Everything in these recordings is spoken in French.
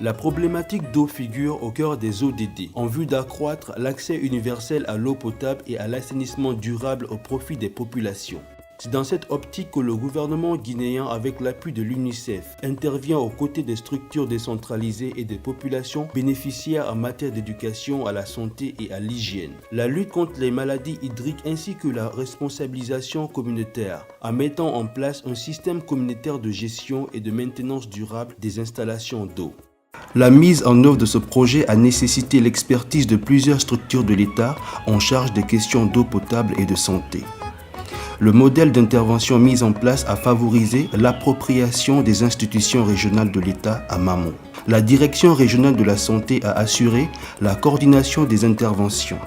La problématique d'eau figure au cœur des ODD, en vue d'accroître l'accès universel à l'eau potable et à l'assainissement durable au profit des populations. C'est dans cette optique que le gouvernement guinéen, avec l'appui de l'UNICEF, intervient aux côtés des structures décentralisées et des populations bénéficiaires en matière d'éducation à la santé et à l'hygiène. La lutte contre les maladies hydriques ainsi que la responsabilisation communautaire, en mettant en place un système communautaire de gestion et de maintenance durable des installations d'eau. La mise en œuvre de ce projet a nécessité l'expertise de plusieurs structures de l'État en charge des questions d'eau potable et de santé. Le modèle d'intervention mis en place a favorisé l'appropriation des institutions régionales de l'État à Mamou. La Direction régionale de la santé a assuré la coordination des interventions,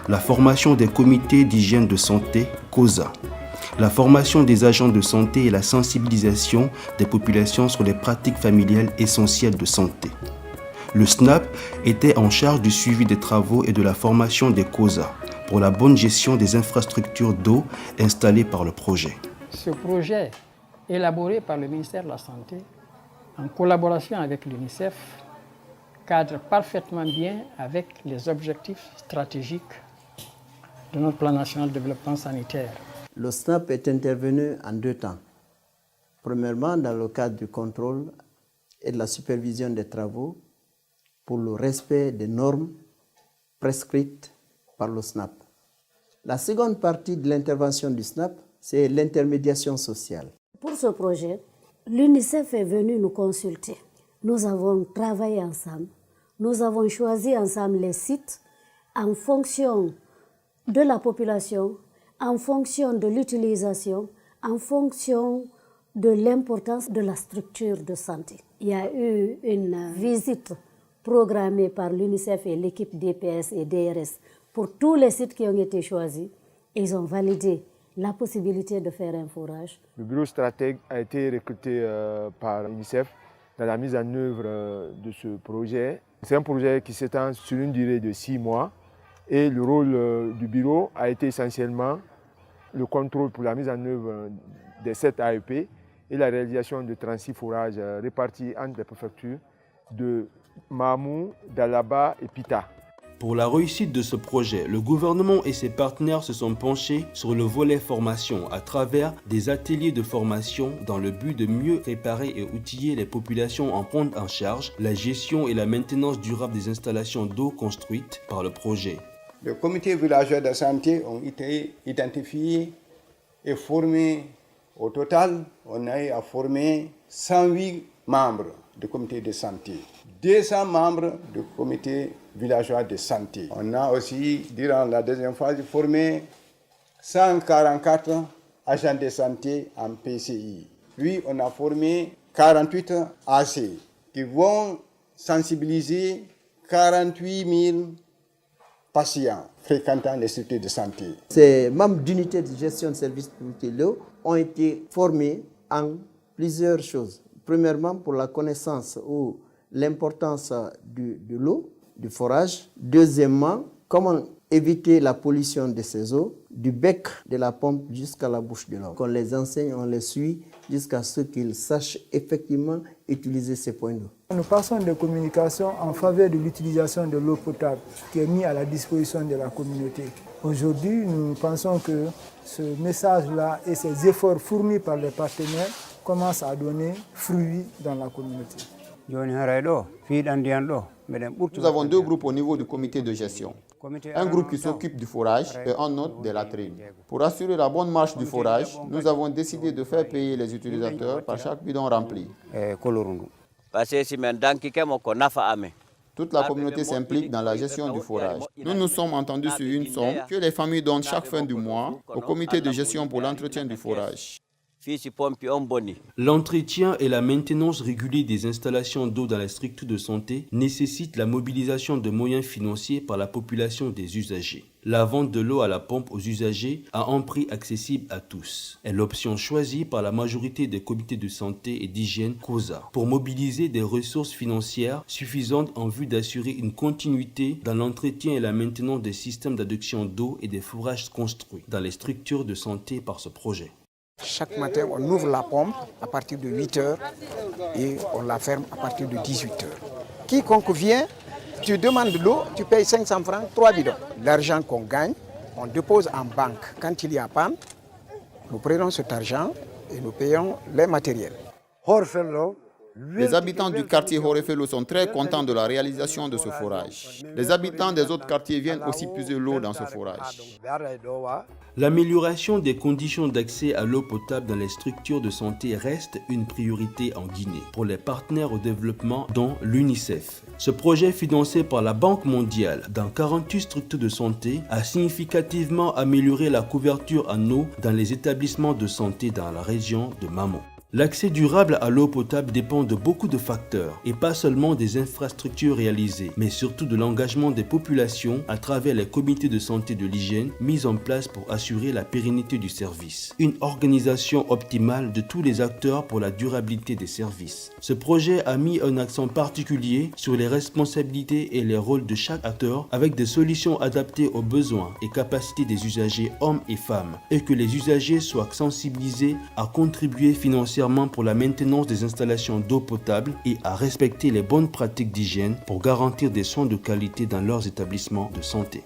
la formation des comités d'hygiène de santé, COSA, la formation des agents de santé et la sensibilisation des populations sur les pratiques familiales essentielles de santé. Le SNAP était en charge du suivi des travaux et de la formation des COSA pour la bonne gestion des infrastructures d'eau installées par le projet. Ce projet, élaboré par le ministère de la Santé, en collaboration avec l'UNICEF, cadre parfaitement bien avec les objectifs stratégiques de notre plan national de développement sanitaire. Le SNAP est intervenu en 2 temps. Premièrement, dans le cadre du contrôle et de la supervision des travaux pour le respect des normes prescrites par le SNAP. La seconde partie de l'intervention du SNAP, c'est l'intermédiation sociale. Pour ce projet, l'UNICEF est venu nous consulter. Nous avons travaillé ensemble. Nous avons choisi ensemble les sites en fonction de la population, en fonction de l'utilisation, en fonction de l'importance de la structure de santé. Il y a eu une visite programmée par l'UNICEF et l'équipe DPS et DRS pour tous les sites qui ont été choisis. Ils ont validé la possibilité de faire un forage. Le bureau stratège a été recruté par l'UNICEF dans la mise en œuvre de ce projet. C'est un projet qui s'étend sur une durée de 6 mois et le rôle du bureau a été essentiellement le contrôle pour la mise en œuvre des 7 AEP et la réalisation de 36 forages répartis entre les préfectures de Mamou, Dalaba et Pita. Pour la réussite de ce projet, le gouvernement et ses partenaires se sont penchés sur le volet formation à travers des ateliers de formation dans le but de mieux préparer et outiller les populations en prendre en charge la gestion et la maintenance durable des installations d'eau construites par le projet. Les comités villageois de santé ont été identifiés et formés. Au total, on a eu à former 108 membres du comité de santé, 200 membres du comité villageois de santé. On a aussi, durant la deuxième phase, formé 144 agents de santé en PCI. Puis, on a formé 48 AC qui vont sensibiliser 48 000 patients fréquentant les structures de santé. Ces membres d'unités de gestion de services publics de l'eau ont été formés en plusieurs choses. Premièrement, pour la connaissance ou l'importance de l'eau, du forage. Deuxièmement, comment éviter la pollution de ces eaux, du bec de la pompe jusqu'à la bouche de l'homme. Qu'on les enseigne, on les suit jusqu'à ce qu'ils sachent effectivement utiliser ces points d'eau. Nous passons de communication en faveur de l'utilisation de l'eau potable qui est mise à la disposition de la communauté. Aujourd'hui, nous pensons que ce message-là et ces efforts fournis par les partenaires commencent à donner fruit dans la communauté. Nous avons 2 groupes au niveau du comité de gestion. Un groupe qui s'occupe du forage et un autre de la latrine. Pour assurer la bonne marche du forage, nous avons décidé de faire payer les utilisateurs par chaque bidon rempli. Toute la communauté s'implique dans la gestion du forage. Nous nous sommes entendus sur une somme que les familles donnent chaque fin du mois au comité de gestion pour l'entretien du forage. L'entretien et la maintenance réguliers des installations d'eau dans les structures de santé nécessitent la mobilisation de moyens financiers par la population des usagers. La vente de l'eau à la pompe aux usagers a un prix accessible à tous. Est l'option choisie par la majorité des comités de santé et d'hygiène COSA pour mobiliser des ressources financières suffisantes en vue d'assurer une continuité dans l'entretien et la maintenance des systèmes d'adduction d'eau et des forages construits dans les structures de santé par ce projet. Chaque matin, on ouvre la pompe à partir de 8 h et on la ferme à partir de 18 h. quiconque vient, tu demandes de l'eau, tu payes 500 francs, 3 bidons. L'argent qu'on gagne, on dépose en banque. Quand il y a panne, nous prenons cet argent et nous payons les matériels. Les habitants du quartier Horefelo sont très contents de la réalisation de ce forage. Les habitants des autres quartiers viennent aussi puiser l'eau dans ce forage. L'amélioration des conditions d'accès à l'eau potable dans les structures de santé reste une priorité en Guinée pour les partenaires au développement, dont l'UNICEF. Ce projet, financé par la Banque mondiale dans 48 structures de santé, a significativement amélioré la couverture en eau dans les établissements de santé dans la région de Mamo. L'accès durable à l'eau potable dépend de beaucoup de facteurs et pas seulement des infrastructures réalisées, mais surtout de l'engagement des populations à travers les comités de santé de l'hygiène mis en place pour assurer la pérennité du service. Une organisation optimale de tous les acteurs pour la durabilité des services. Ce projet a mis un accent particulier sur les responsabilités et les rôles de chaque acteur avec des solutions adaptées aux besoins et capacités des usagers hommes et femmes et que les usagers soient sensibilisés à contribuer financièrement pour la maintenance des installations d'eau potable et à respecter les bonnes pratiques d'hygiène pour garantir des soins de qualité dans leurs établissements de santé.